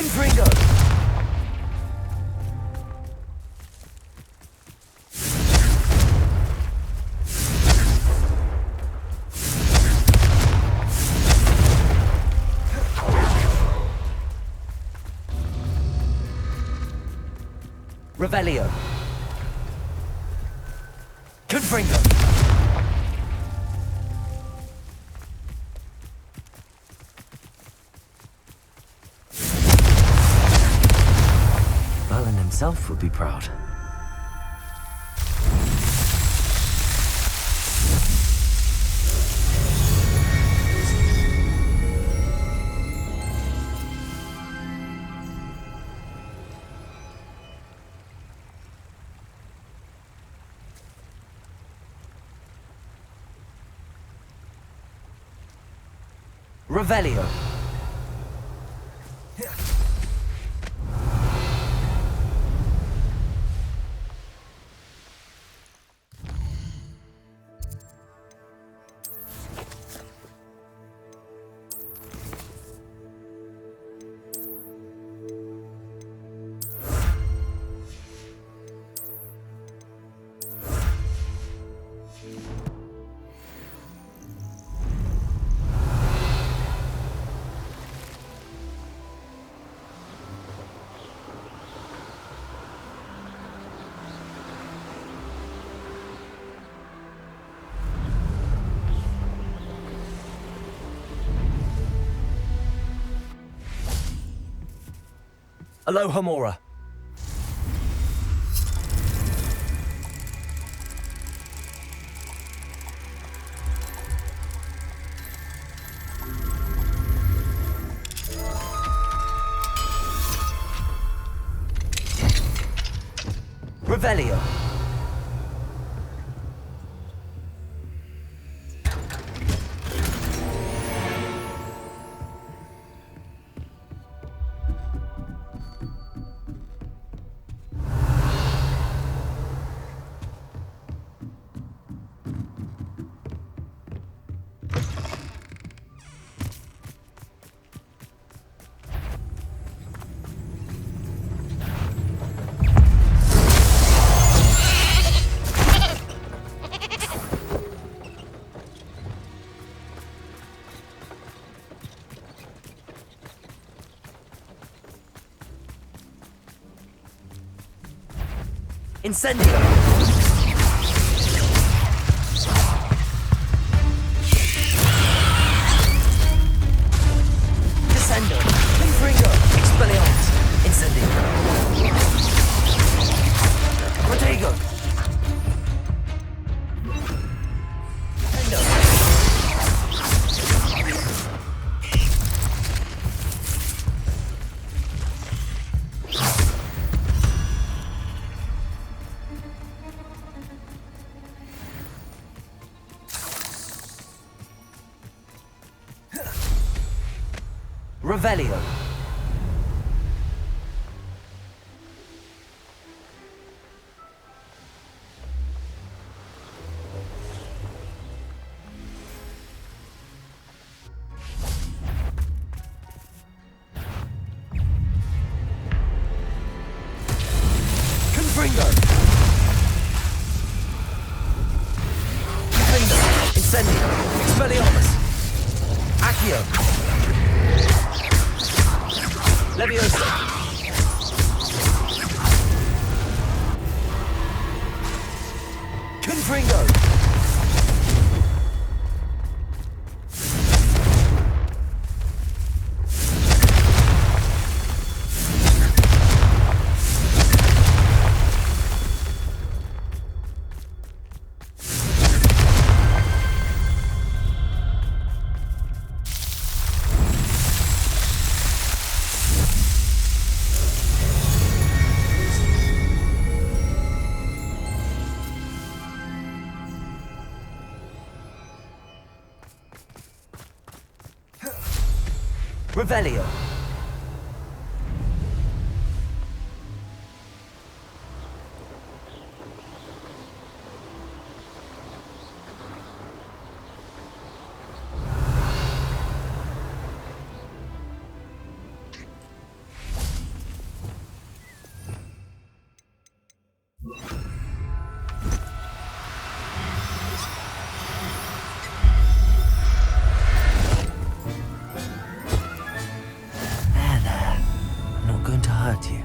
Confringo! Revelio. Confringo. Merlin himself would be proud. Revelio. Aloha Mora. Revelio. Incendio! Descendo! Confringo! Expelliarmus! Incendio! Protego! Descendo! Revelio. Confringo. Confringo. Incendio. Expelliarmus. Accio. Leviosa. Confringo. Revelio. going to hurt you.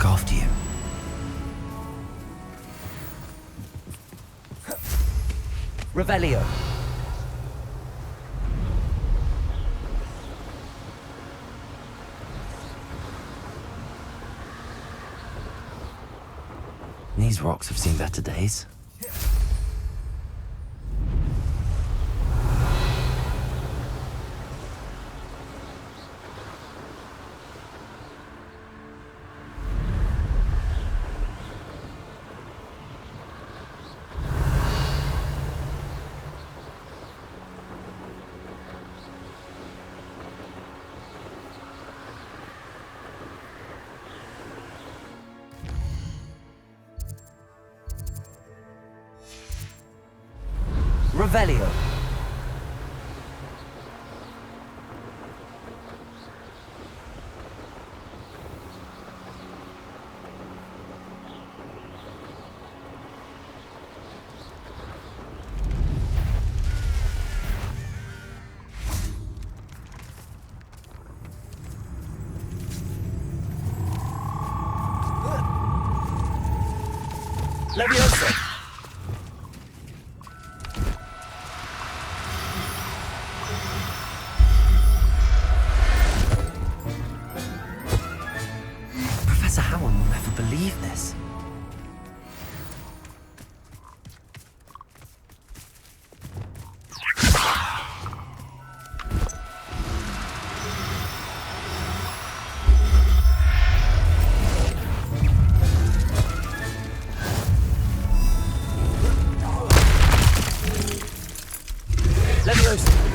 After you. Revelio. These rocks have seen better days. Revelio. Leviosa. Professor Howard will never believe this. Leviosa.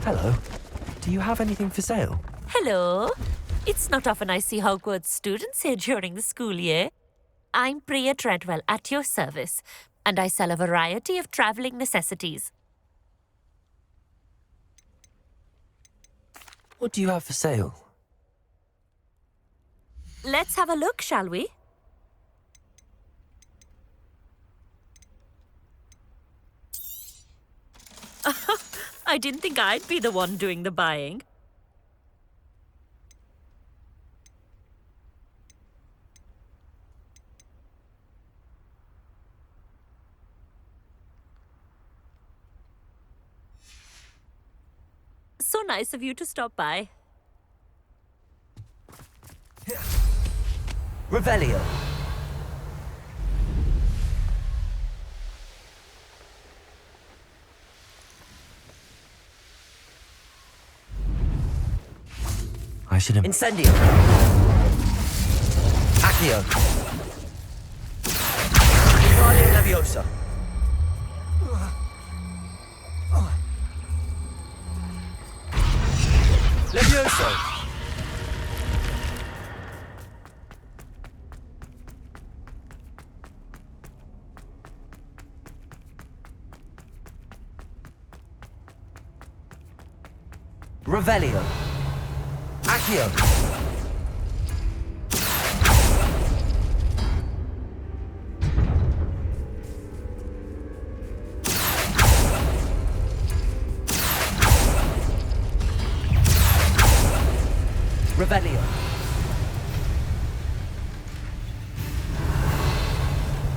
Hello. Do you have anything for sale? Hello. It's not often I see Hogwarts students here during the school year. I'm Priya Treadwell at your service, and I sell a variety of travelling necessities. What do you have for sale? Let's have a look, shall we? I didn't think I'd be the one doing the buying. So nice of you to stop by. Revelio. I should have... Incendio. Accio. Leviosa! Leviosa! Revelio. Accio. Revelio.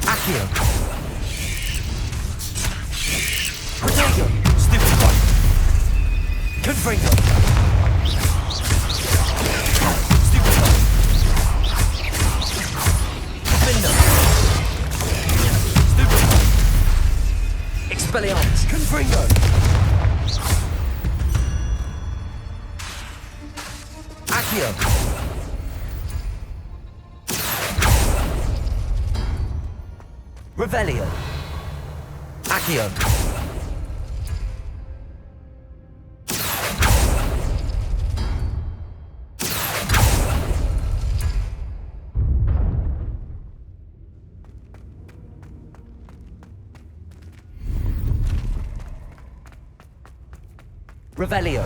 Accio. Protego. Stupid one. Confringo. Stupid one. Mindo. Stupid one. Expelliarmus. Confringo. Accio. Revelio. Accio. Revelio.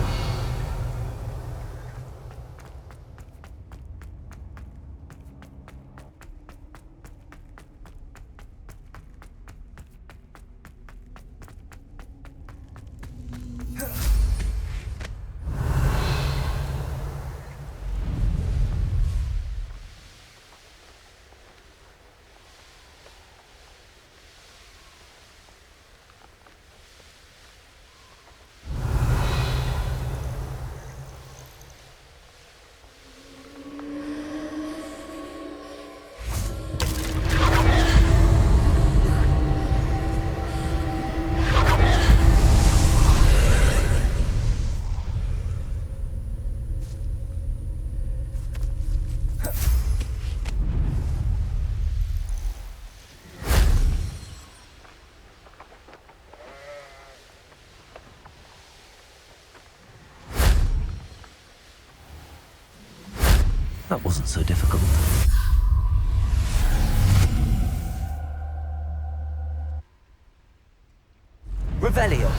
That wasn't so difficult. Revelio.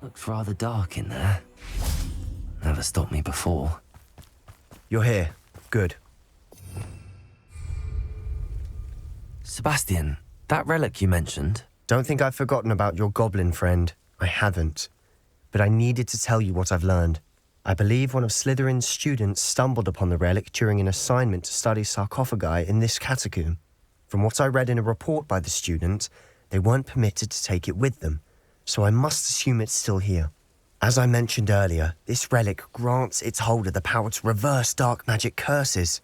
Looks rather dark in there. Never stopped me before. You're here. Good. Sebastian, that relic you mentioned. Don't think I've forgotten about your goblin friend. I haven't. But I needed to tell you what I've learned. I believe one of Slytherin's students stumbled upon the relic during an assignment to study sarcophagi in this catacomb. From what I read in a report by the student, they weren't permitted to take it with them, so I must assume it's still here. As I mentioned earlier, this relic grants its holder the power to reverse dark magic curses.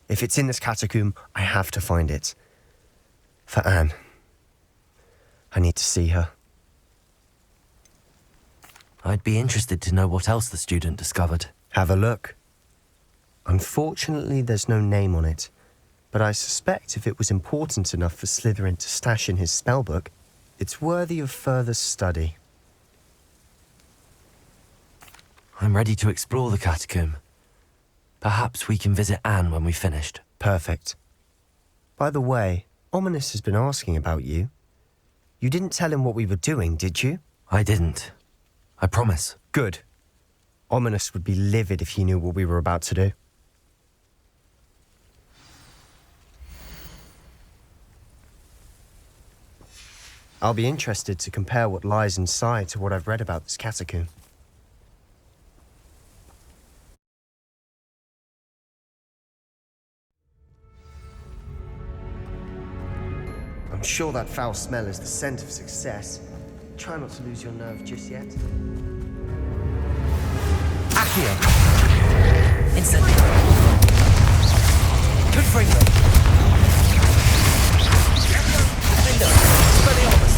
If it's in this catacomb, I have to find it. For Anne. I need to see her. I'd be interested to know what else the student discovered. Have a look. Unfortunately, there's no name on it, but I suspect if it was important enough for Slytherin to stash in his spellbook, it's worthy of further study. I'm ready to explore the catacomb. Perhaps we can visit Anne when we've finished. Perfect. By the way, Ominous has been asking about you. You didn't tell him what we were doing, did you? I didn't. I promise. Good. Ominous would be livid if he knew what we were about to do. I'll be interested to compare what lies inside to what I've read about this catacomb. I'm sure that foul smell is the scent of success. Try not to lose your nerve just yet. Accio! Incendio! Confringo! Defendo! Spelliarmus!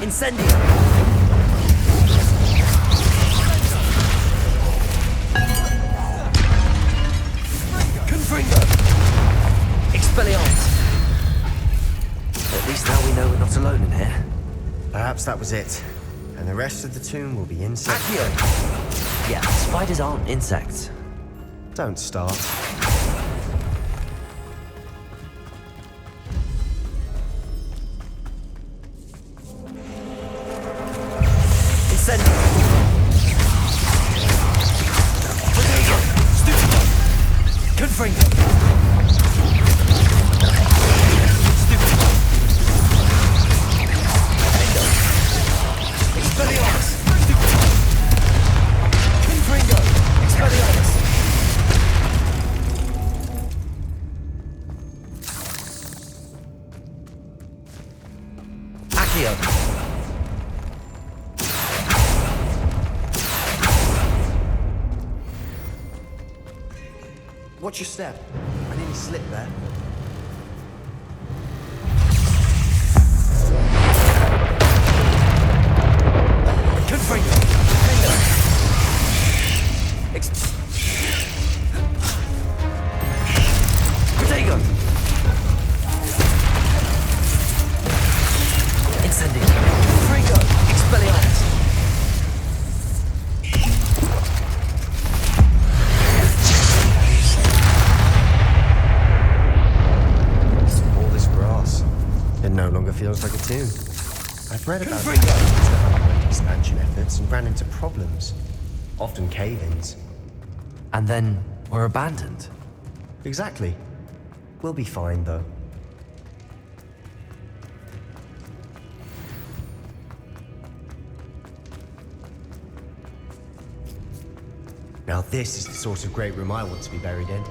Incendio! Confringo! Expelliarmus! At least now we know we're not alone in here. Perhaps that was it. And the rest of the tomb will be insects. Accio! Yeah, spiders aren't insects. Don't start. Incendio! Protego! Stupido! Confringo! Stupido! Endo! Expelliarmus! Stupido! Confringo! Expelliarmus! Accio! Watch your step. I nearly slipped there. Confringo! Endo! Protego! Incendio! Confringo! Expelliarmus! All this grass. It no longer feels like a tomb. I've read about Confringo! that underwent expansion efforts and ran into problems. Often cave-ins. And then we're abandoned. Exactly. We'll be fine, though. Now this is the sort of great room I want to be buried in.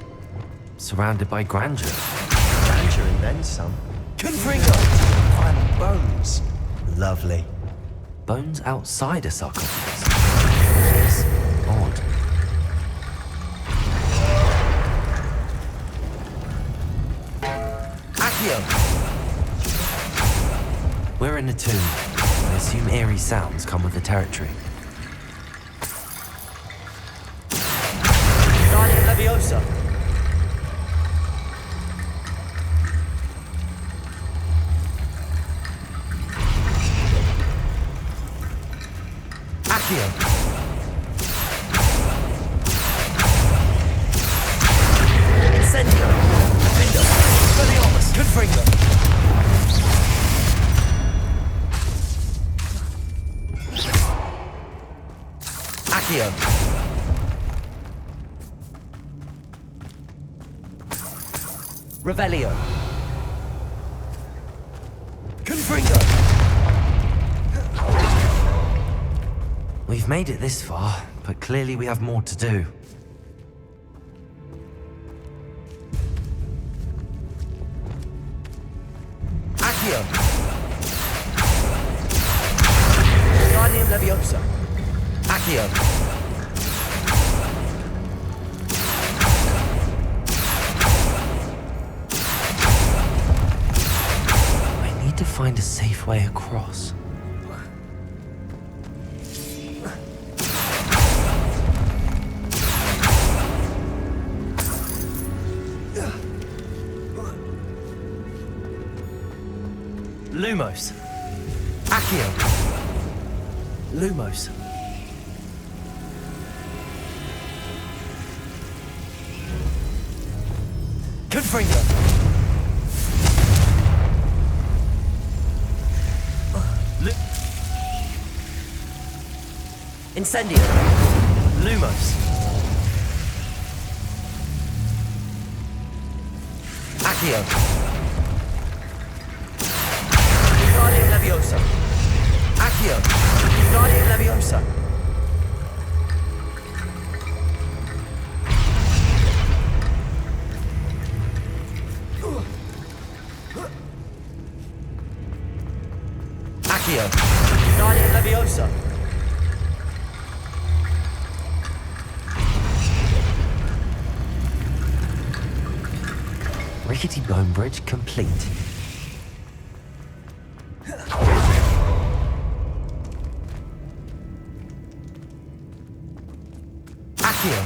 Surrounded by grandeur. Grandeur and then some. Confringo! Final bones. Lovely. Bones outside a sarcophagus. It's odd. Accio! We're in a tomb. I assume eerie sounds come with the territory. Guardian Leviosa! Accio! Incendio! Defendo! Spelliarmus! Confringo! Accio! Revelio! Confringo! We've made it this far, but clearly we have more to do. Accio! Guardian Leviosa! Accio! I need to find a safe way across. Lumos. Accio. Lumos. Confringo. Incendio. Lumos. Accio. Guardian Leviosa. Accio. Guardian Leviosa. Accio. Guardian Leviosa. Rickety bone bridge complete. Accio.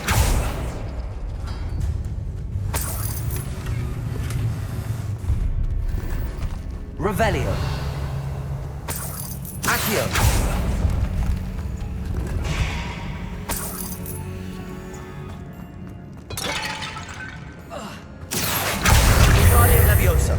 Revelio. Accio. Guardian Leviosa.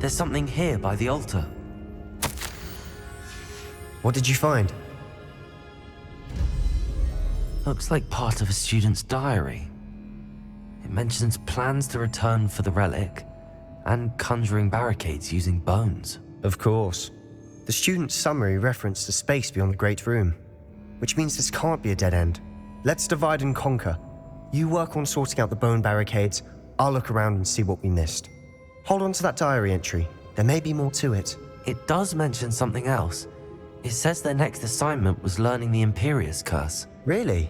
There's something here by the altar. What did you find? Looks like part of a student's diary. It mentions plans to return for the relic and conjuring barricades using bones. Of course. The student's summary referenced a space beyond the Great Room, which means this can't be a dead end. Let's divide and conquer. You work on sorting out the bone barricades, I'll look around and see what we missed. Hold on to that diary entry. There may be more to it. It does mention something else. It says their next assignment was learning the Imperious Curse. Really?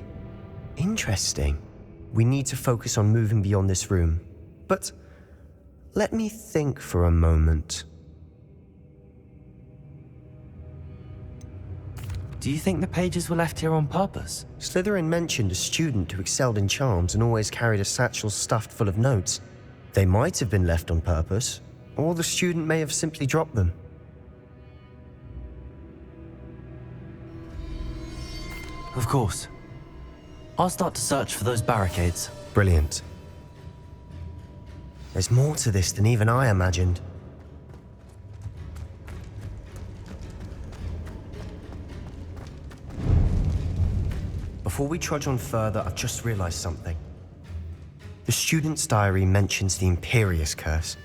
Interesting. We need to focus on moving beyond this room. But let me think for a moment. Do you think the pages were left here on purpose? Slytherin mentioned a student who excelled in charms and always carried a satchel stuffed full of notes. They might have been left on purpose, or the student may have simply dropped them. Of course. I'll start to search for those barricades. Brilliant. There's more to this than even I imagined. Before we trudge on further, I've just realized something. The student's diary mentions the Imperious Curse.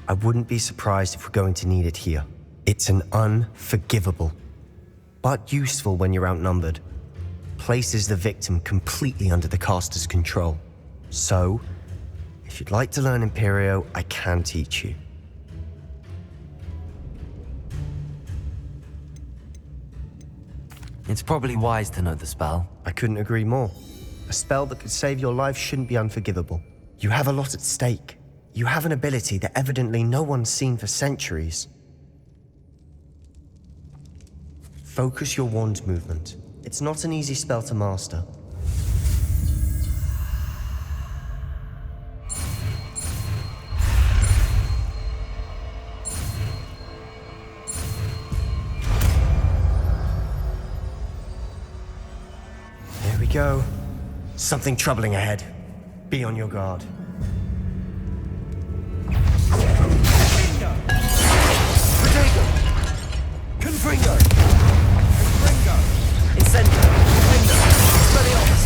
I wouldn't be surprised if we're going to need it here. It's an unforgivable, but useful when you're outnumbered. Places the victim completely under the caster's control. So, if you'd like to learn Imperio, I can teach you. It's probably wise to know the spell. I couldn't agree more. A spell that could save your life shouldn't be unforgivable. You have a lot at stake. You have an ability that evidently no one's seen for centuries. Focus your wand movement. It's not an easy spell to master. There we go. Something troubling ahead. Be on your guard. Confringo! Incendio! Expelliarmus!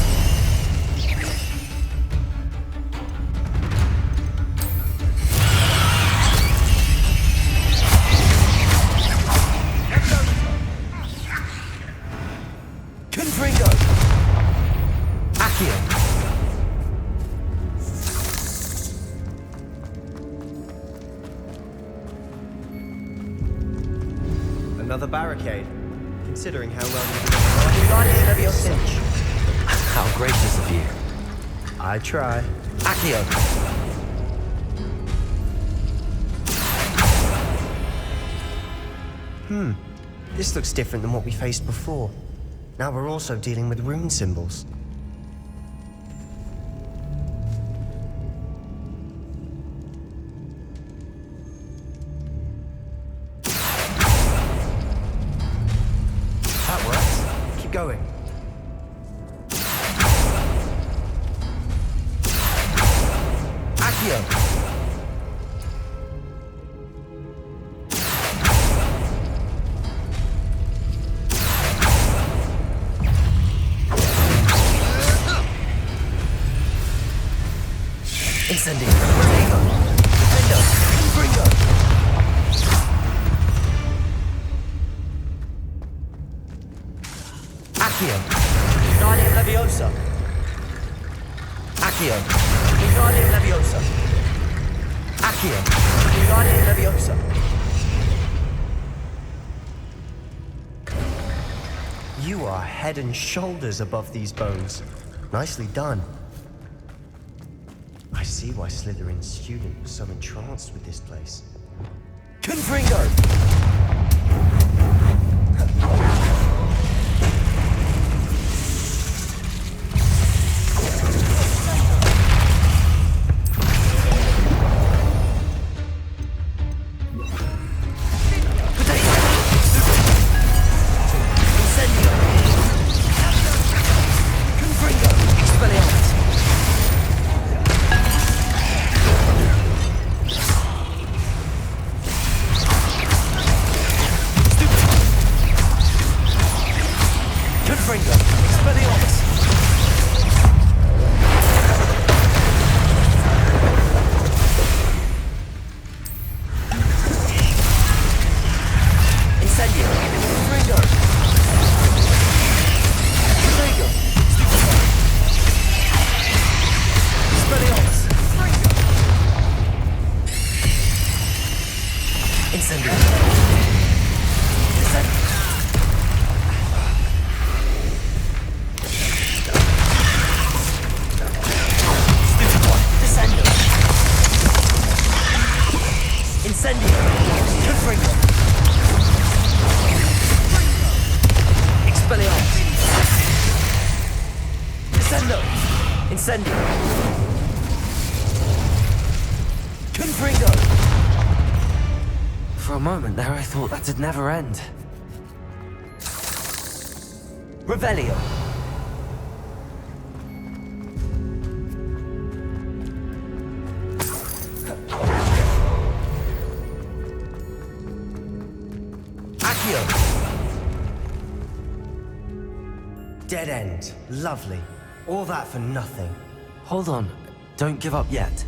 Confringo! Accio! Another barricade. Considering how well How gracious of you. I try. Accio! This looks different than what we faced before. Now we're also dealing with rune symbols. going. Accio! Incendio! Protego! Defendo! Confringo! Accio! Wingardium Leviosa! Accio! Wingardium Leviosa! Accio! Wingardium Leviosa! You are head and shoulders above these bones. Nicely done. I see why Slytherin's student was so entranced with this place. Confringo! Incendio! Confringo! For a moment there, I thought that'd never end. Revelio! Accio! Dead end. Lovely. All that for nothing. Hold on. Don't give up yet.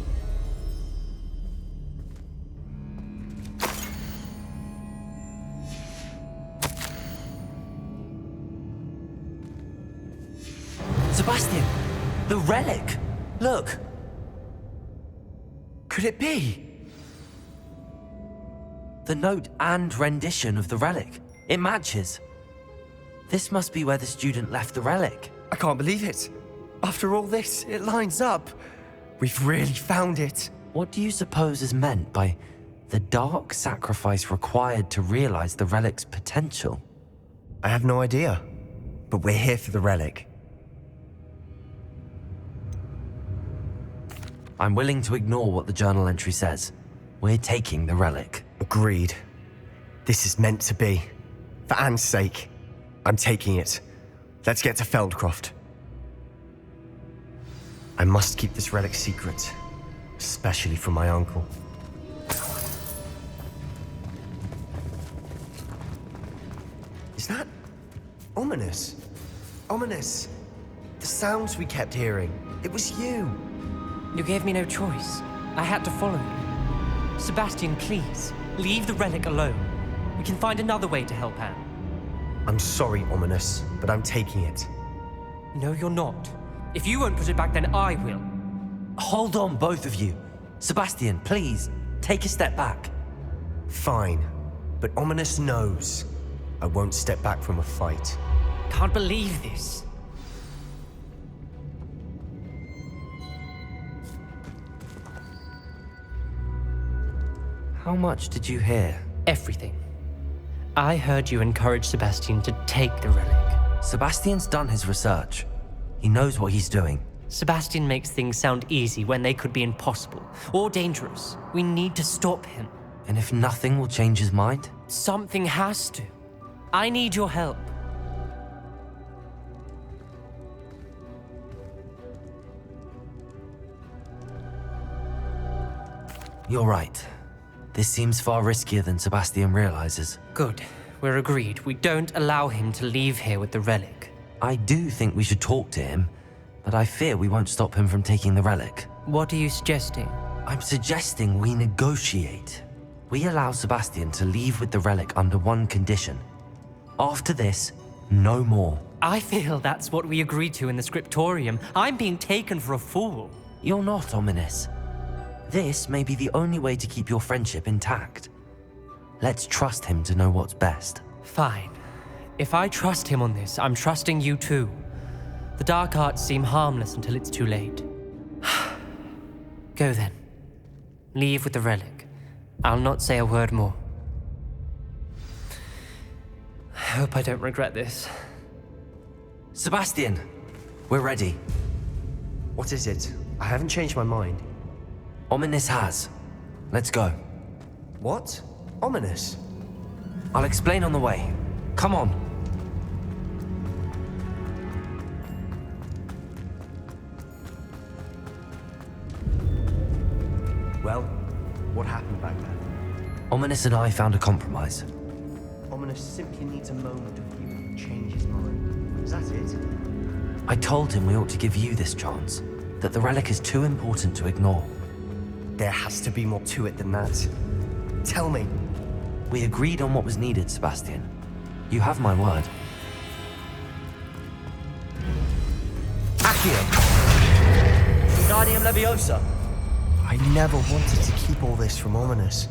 Sebastian! The relic! Look! Could it be? The note and rendition of the relic. It matches. This must be where the student left the relic. I can't believe it. After all this, it lines up. We've really found it. What do you suppose is meant by the dark sacrifice required to realize the relic's potential? I have no idea, but we're here for the relic. I'm willing to ignore what the journal entry says. We're taking the relic. Agreed. This is meant to be. For Anne's sake, I'm taking it. Let's get to Feldcroft. I must keep this relic secret, especially from my uncle. Is that ominous? Ominous. The sounds we kept hearing. It was you. You gave me no choice. I had to follow you. Sebastian, please, leave the relic alone. We can find another way to help Anne. I'm sorry, Ominous, but I'm taking it. No, you're not. If you won't put it back, then I will. Hold on, both of you. Sebastian, please, take a step back. Fine, but Ominous knows I won't step back from a fight. Can't believe this. How much did you hear? Everything. I heard you encourage Sebastian to take the relic. Sebastian's done his research. He knows what he's doing. Sebastian makes things sound easy when they could be impossible or dangerous. We need to stop him. And if nothing will change his mind? Something has to. I need your help. You're right. This seems far riskier than Sebastian realizes. Good. We're agreed. We don't allow him to leave here with the relic. I do think we should talk to him, but I fear we won't stop him from taking the relic. What are you suggesting? I'm suggesting we negotiate. We allow Sebastian to leave with the relic under one condition. After this, no more. I feel that's what we agreed to in the scriptorium. I'm being taken for a fool. You're not, Ominous. This may be the only way to keep your friendship intact. Let's trust him to know what's best. Fine. If I trust him on this, I'm trusting you too. The dark arts seem harmless until it's too late. Go then. Leave with the relic. I'll not say a word more. I hope I don't regret this. Sebastian, we're ready. What is it? I haven't changed my mind. Ominous has. Let's go. What? Ominous? I'll explain on the way. Come on. Well, what happened back then? Ominous and I found a compromise. Ominous simply needs a moment of you to change his mind. Is that it? I told him we ought to give you this chance, that the relic is too important to ignore. There has to be more to it than that. Tell me. We agreed on what was needed, Sebastian. You have my word. Accio! Wingardium Leviosa! I never wanted to keep all this from Ominous.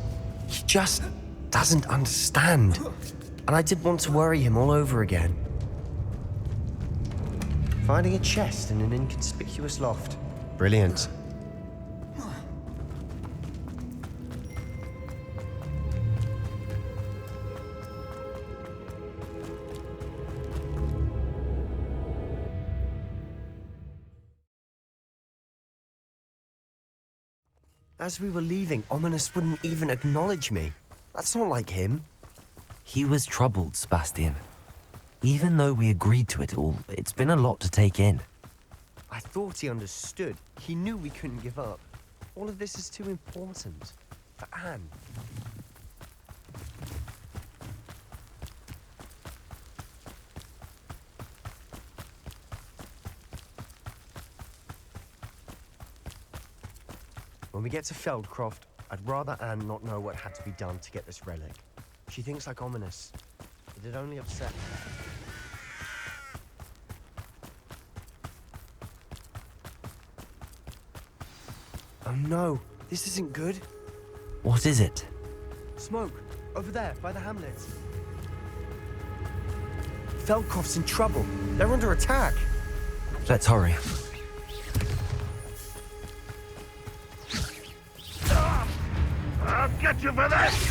He just doesn't understand. And I didn't want to worry him all over again. Finding a chest in an inconspicuous loft. Brilliant. As we were leaving, Ominous wouldn't even acknowledge me. That's not like him. He was troubled, Sebastian. Even though we agreed to it all, it's been a lot to take in. I thought he understood. He knew we couldn't give up. All of this is too important. For Anne. When we get to Feldcroft, I'd rather Anne not know what had to be done to get this relic. She thinks like Ominous. It'd only upset her. Oh no, this isn't good. What is it? Smoke, over there, by the hamlet. Feldcroft's in trouble. They're under attack. Let's hurry. I'll get you for this!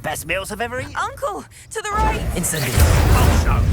Best meals I've ever eaten. Uncle, to the right! Incendiary. Also,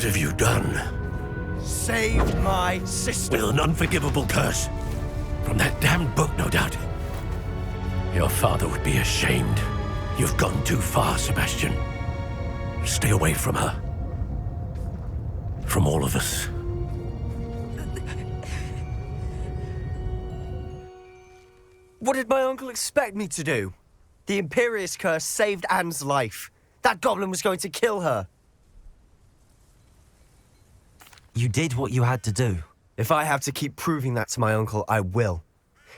have you done? Saved my sister. With an unforgivable curse. From that damned book, no doubt. Your father would be ashamed. You've gone too far, Sebastian. Stay away from her. From all of us. What did my uncle expect me to do? The Imperious curse saved Anne's life. That goblin was going to kill her. You did what you had to do. If I have to keep proving that to my uncle, I will.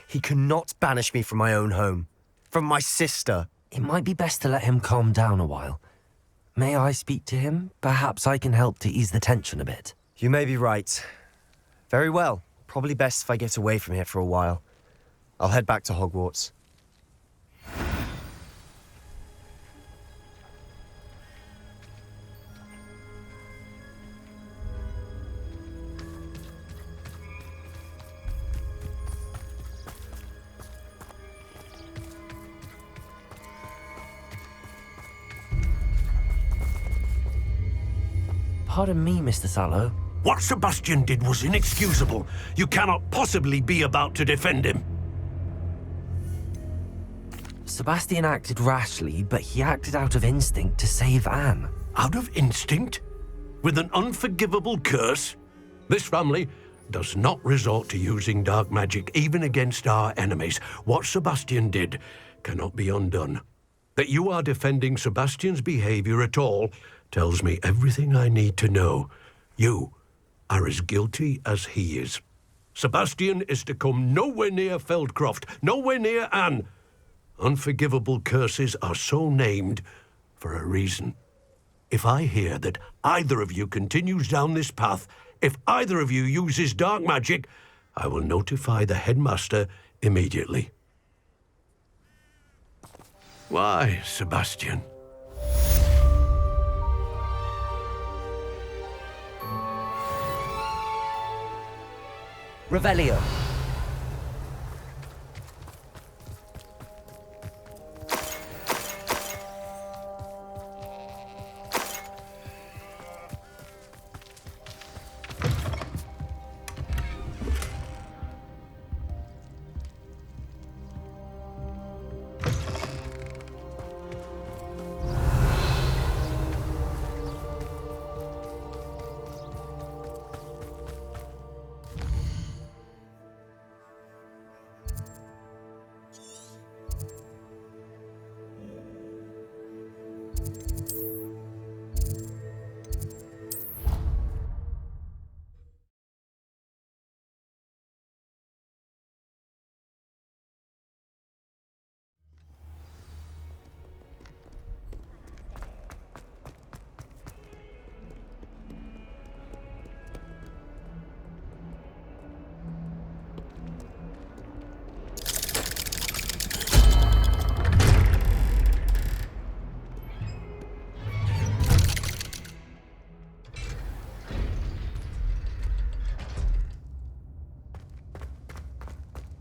He cannot banish me from my own home. From my sister. It might be best to let him calm down a while. May I speak to him? Perhaps I can help to ease the tension a bit. You may be right. Very well. Probably best if I get away from here for a while. I'll head back to Hogwarts. Pardon me, Mr. Sallow. What Sebastian did was inexcusable. You cannot possibly be about to defend him. Sebastian acted rashly, but he acted out of instinct to save Anne. Out of instinct? With an unforgivable curse? This family does not resort to using dark magic even against our enemies. What Sebastian did cannot be undone. That you are defending Sebastian's behavior at all tells me everything I need to know. You are as guilty as he is. Sebastian is to come nowhere near Feldcroft, nowhere near Anne. Unforgivable curses are so named for a reason. If I hear that either of you continues down this path, if either of you uses dark magic, I will notify the headmaster immediately. Why, Sebastian? Revelio.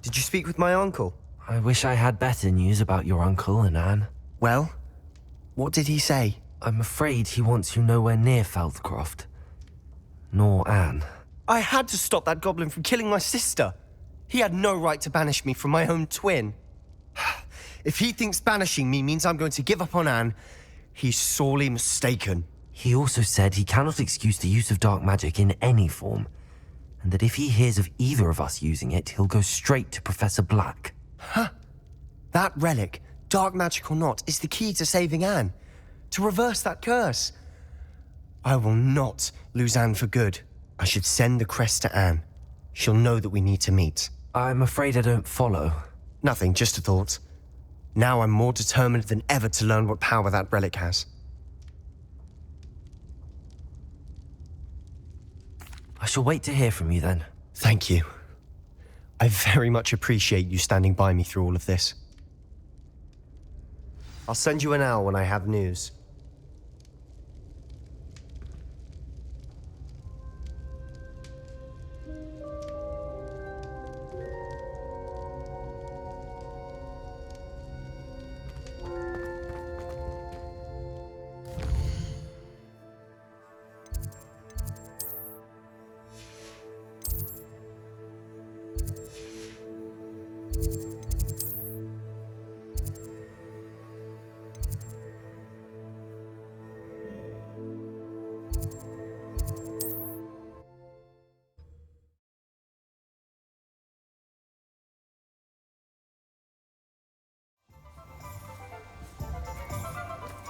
Did you speak with my uncle? I wish I had better news about your uncle and Anne. Well, what did he say? I'm afraid he wants you nowhere near Feldcroft. Nor Anne. I had to stop that goblin from killing my sister. He had no right to banish me from my own twin. If he thinks banishing me means I'm going to give up on Anne, he's sorely mistaken. He also said he cannot excuse the use of dark magic in any form, and that if he hears of either of us using it, he'll go straight to Professor Black. That relic, dark magic or not, is the key to saving Anne. To reverse that curse. I will not lose Anne for good. I should send the crest to Anne. She'll know that we need to meet. I'm afraid I don't follow. Nothing, just a thought. Now I'm more determined than ever to learn what power that relic has. I shall wait to hear from you then. Thank you. I very much appreciate you standing by me through all of this. I'll send you an owl when I have news.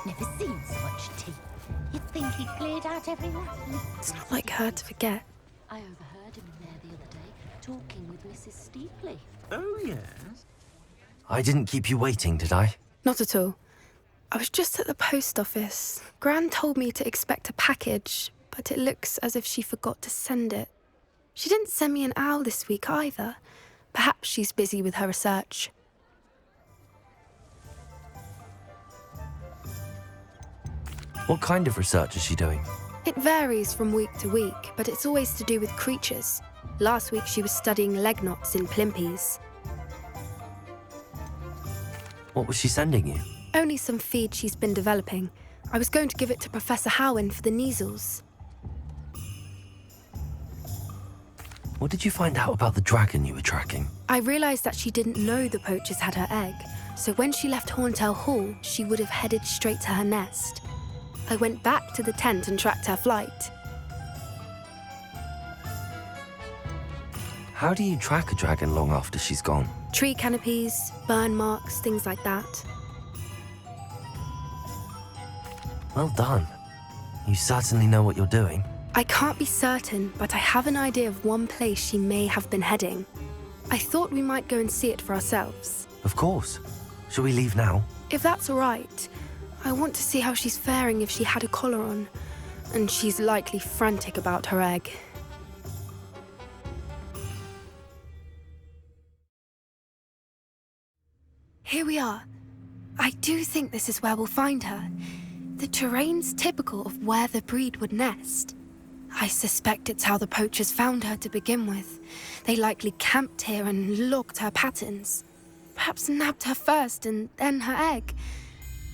Never seen so much tea. You'd think he'd cleared out every line. It's not like her to forget. I overheard him in there the other day, talking with Mrs. Steepley. Oh, yes? I didn't keep you waiting, did I? Not at all. I was just at the post office. Gran told me to expect a package, but it looks as if she forgot to send it. She didn't send me an owl this week either. Perhaps she's busy with her research. What kind of research is she doing? It varies from week to week, but it's always to do with creatures. Last week she was studying leg knots in plimpies. What was she sending you? Only some feed she's been developing. I was going to give it to Professor Howen for the measles. What did you find out about the dragon you were tracking? I realised that she didn't know the poachers had her egg, so when she left Horntail Hall, she would have headed straight to her nest. I went back to the tent and tracked her flight. How do you track a dragon long after she's gone? Tree canopies, burn marks, things like that. Well done. You certainly know what you're doing. I can't be certain, but I have an idea of one place she may have been heading. I thought we might go and see it for ourselves. Of course. Shall we leave now? If that's all right. I want to see how she's faring if she had a collar on. And she's likely frantic about her egg. Here we are. I do think this is where we'll find her. The terrain's typical of where the breed would nest. I suspect it's how the poachers found her to begin with. They likely camped here and logged her patterns. Perhaps nabbed her first and then her egg.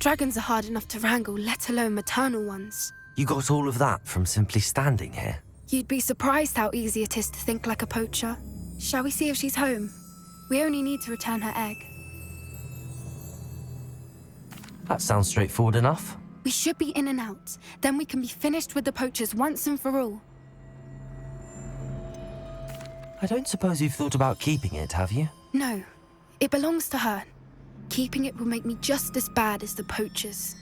Dragons are hard enough to wrangle, let alone maternal ones. You got all of that from simply standing here? You'd be surprised how easy it is to think like a poacher. Shall we see if she's home? We only need to return her egg. That sounds straightforward enough. We should be in and out. Then we can be finished with the poachers once and for all. I don't suppose you've thought about keeping it, have you? No, it belongs to her. Keeping it will make me just as bad as the poachers.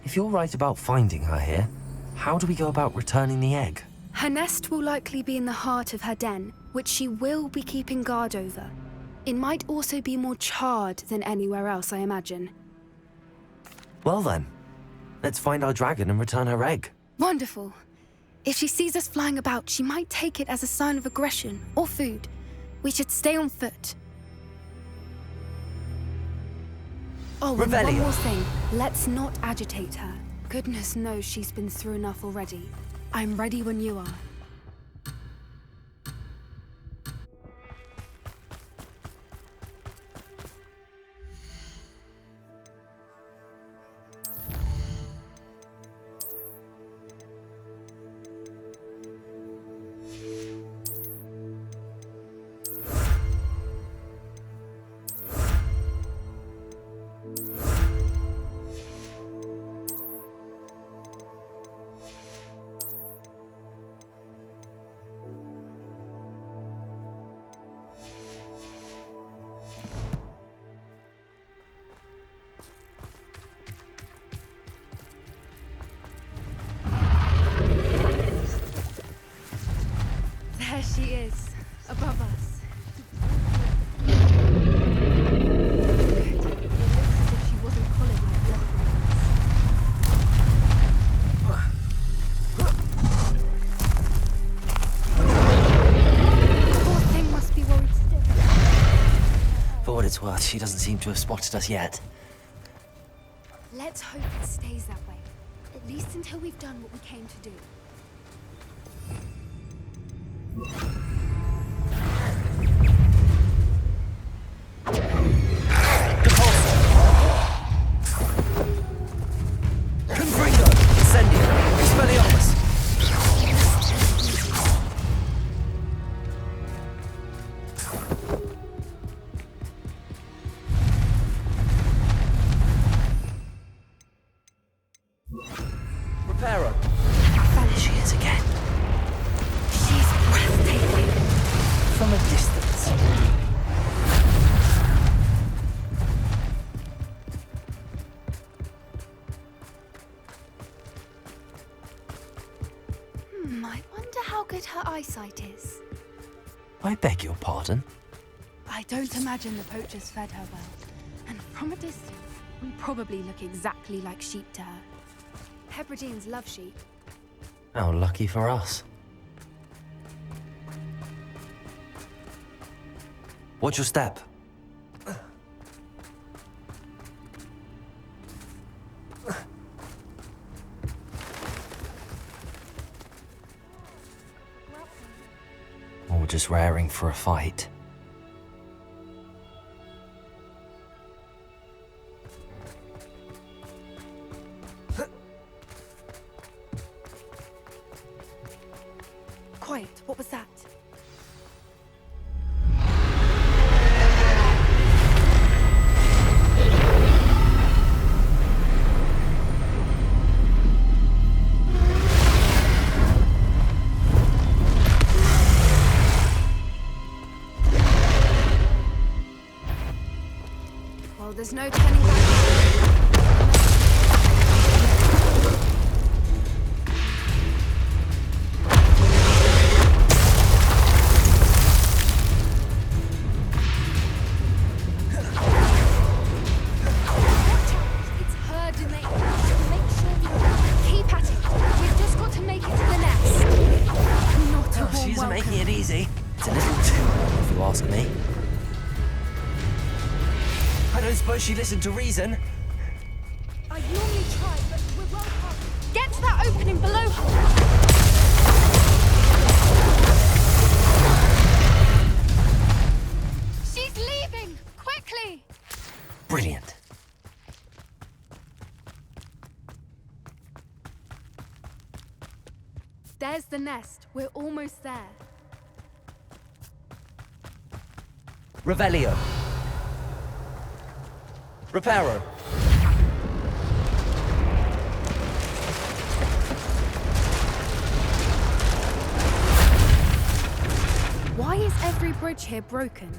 If you're right about finding her here, how do we go about returning the egg? Her nest will likely be in the heart of her den, which she will be keeping guard over. It might also be more charred than anywhere else, I imagine. Well then, let's find our dragon and return her egg. Wonderful. If she sees us flying about, she might take it as a sign of aggression or food. We should stay on foot. Oh, and one Revelio. more thing. Let's not agitate her. Goodness knows she's been through enough already. I'm ready when you are. There she is, above us. Good. It looks as if she wasn't collared like the other ones. Poor thing must be worried still. For what it's worth, she doesn't seem to have spotted us yet. Let's hope it stays that way. At least until we've done what we came to do. Confringo! Incendio! Expelliarmus! a distance. I wonder how good her eyesight is. I beg your pardon? I don't imagine the poachers fed her well. And from a distance, we probably look exactly like sheep to her. Hebrideans love sheep. How lucky for us. Watch your step. Or just raring for a fight. Quiet, what was that? Well, there's no turning back. It's herd in the air. Make sure you keep at it. We've just got to make it to the nest. Not a warm She isn't welcome. making it easy. It's a little too warm, if you ask me. I don't suppose she listened to reason. I normally try, but we're well past. Get to that opening below her. She's leaving! Quickly! Brilliant. There's the nest. We're almost there. Revelio. Reparo. Why is every bridge here broken?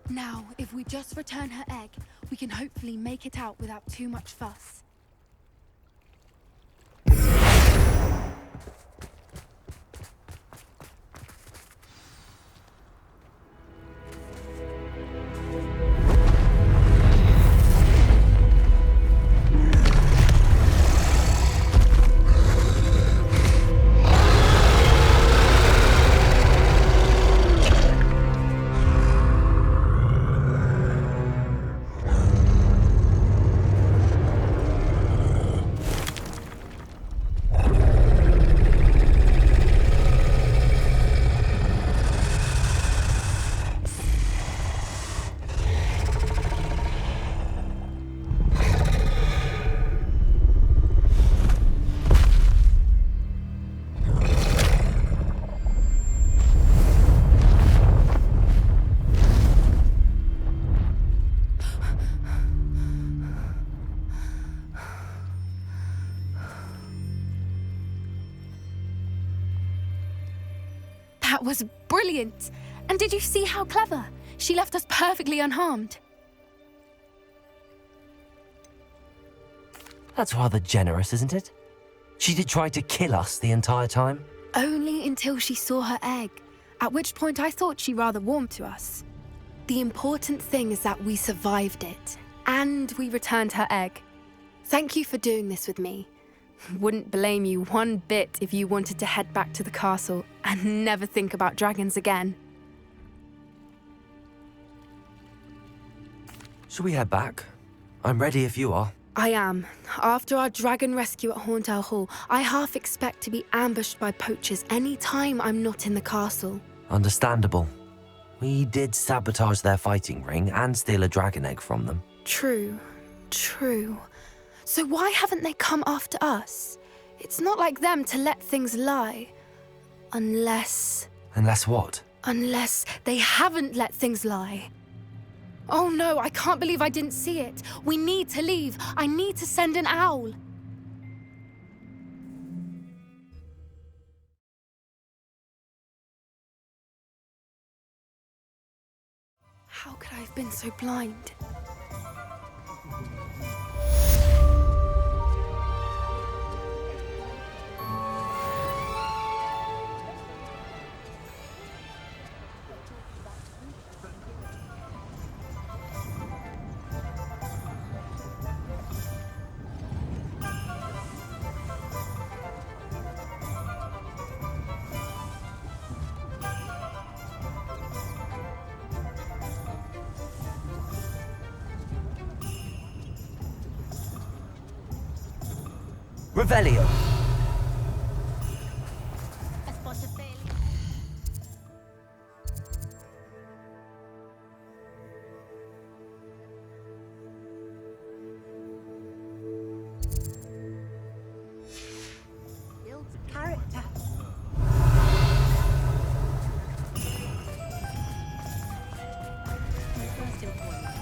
Now, if we just return her egg, we can hopefully make it out without too much fuss. That was brilliant! And did you see how clever? She left us perfectly unharmed. That's rather generous, isn't it? She did try to kill us the entire time. Only until she saw her egg, at which point I thought she rather warmed to us. The important thing is that we survived it, and we returned her egg. Thank you for doing this with me. Wouldn't blame you one bit if you wanted to head back to the castle and never think about dragons again. Shall we head back? I'm ready if you are. I am. After our dragon rescue at Hauntel Hall, I half expect to be ambushed by poachers any time I'm not in the castle. Understandable. We did sabotage their fighting ring and steal a dragon egg from them. True. So why haven't they come after us? It's not like them to let things lie. Unless Unless what? they haven't let things lie. Oh no, I can't believe I didn't see it. We need to leave. I need to send an owl. How could I have been so blind? Revelio. A spot of failure. Builds character. My first employment.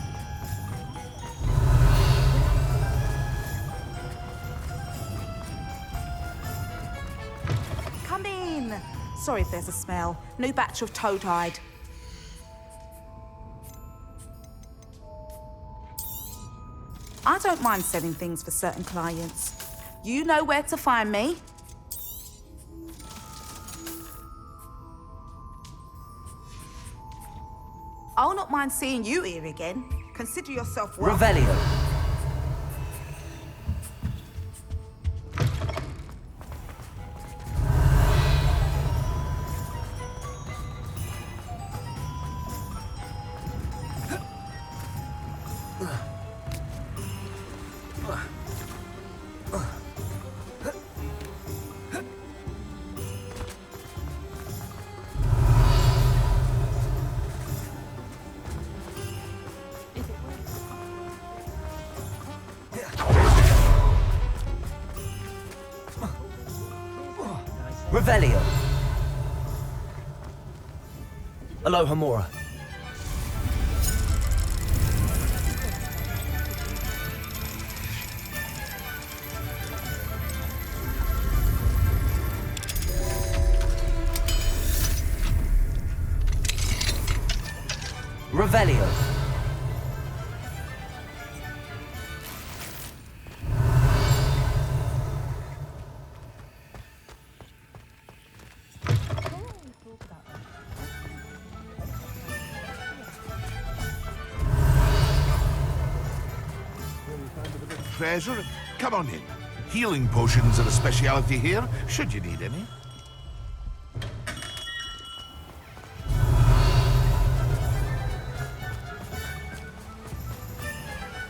Come in. Sorry if there's a smell. New batch of toad-hide. I don't mind selling things for certain clients. You know where to find me. I'll not mind seeing you here again. Consider yourself welcome. Revelio. Revelio. Aloha Mora. Revelio. Treasure? Come on in. Healing potions are a speciality here, should you need any.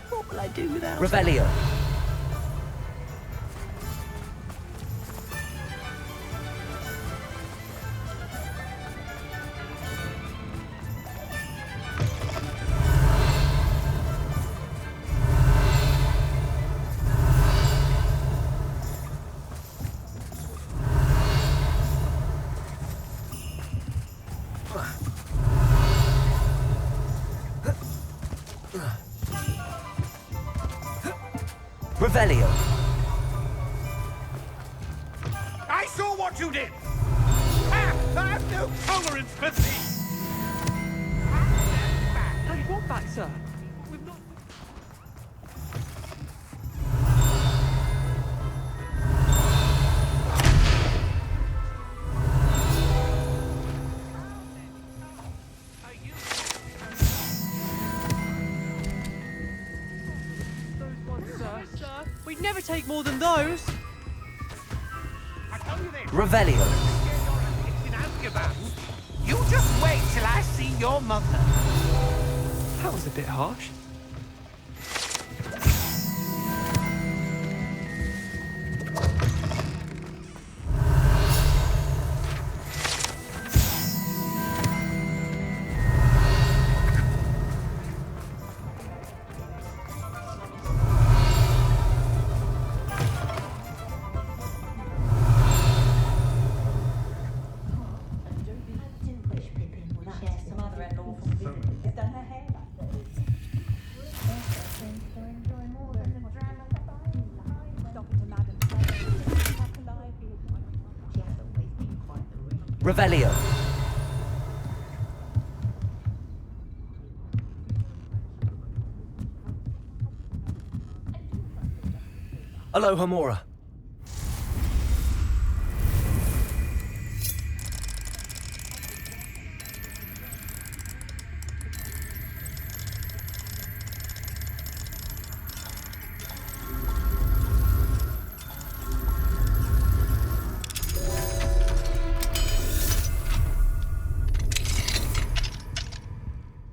What will I do without Revelio. Revelio. I saw what you did! I have no tolerance for thieves! And what back, sir? We've not... Those ones, sir. We'd never take more than those. I tell you this, Revelio. it's in Azkaban. You just wait till I see your mother. That was a bit harsh. Revelio. Aloha, Mora.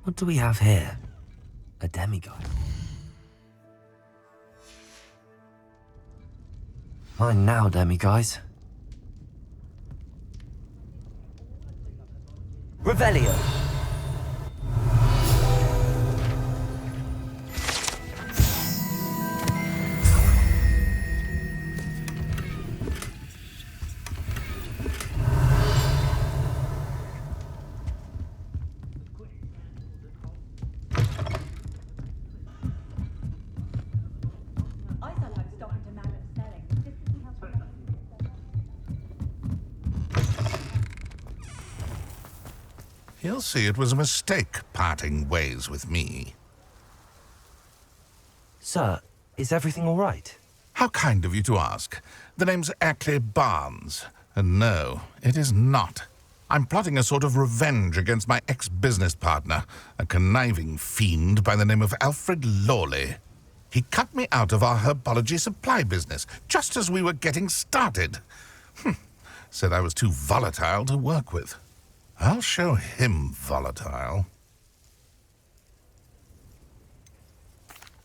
What do we have here? A demigod. Mine now, demiguise. Revelio. He'll see it was a mistake parting ways with me. Sir, is everything all right? How kind of you to ask. The name's Ackley Barnes. And no, it is not. I'm plotting a sort of revenge against my ex-business partner, a conniving fiend by the name of Alfred Lawley. He cut me out of our herbology supply business just as we were getting started. Said I was too volatile to work with. I'll show him volatile.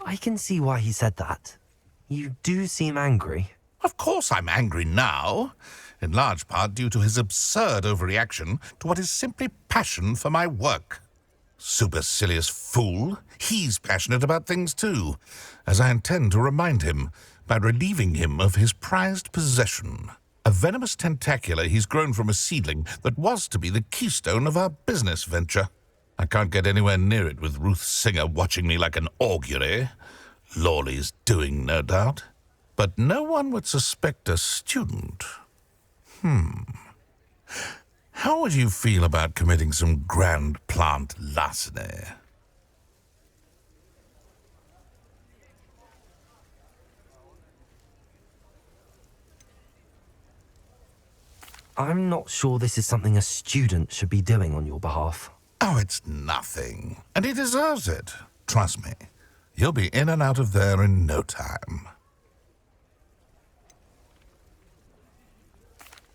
I can see why he said that. You do seem angry. Of course I'm angry now, in large part due to his absurd overreaction to what is simply passion for my work. Supercilious fool, he's passionate about things too, as I intend to remind him by relieving him of his prized possession. A venomous tentacula he's grown from a seedling that was to be the keystone of our business venture. I can't get anywhere near it with Ruth Singer watching me like an augury. Lawley's doing, no doubt. But no one would suspect a student. How would you feel about committing some grand plant larceny? I'm not sure this is something a student should be doing on your behalf. Oh, it's nothing. And he deserves it. Trust me. You'll be in and out of there in no time.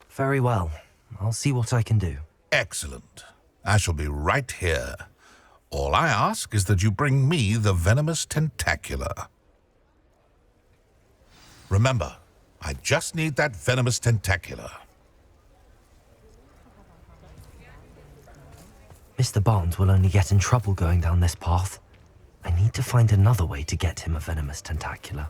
Very well. I'll see what I can do. Excellent. I shall be right here. All I ask is that you bring me the venomous tentacula. Remember, I just need that venomous tentacula. Mr. Barnes will only get in trouble going down this path. I need to find another way to get him a venomous tentacula.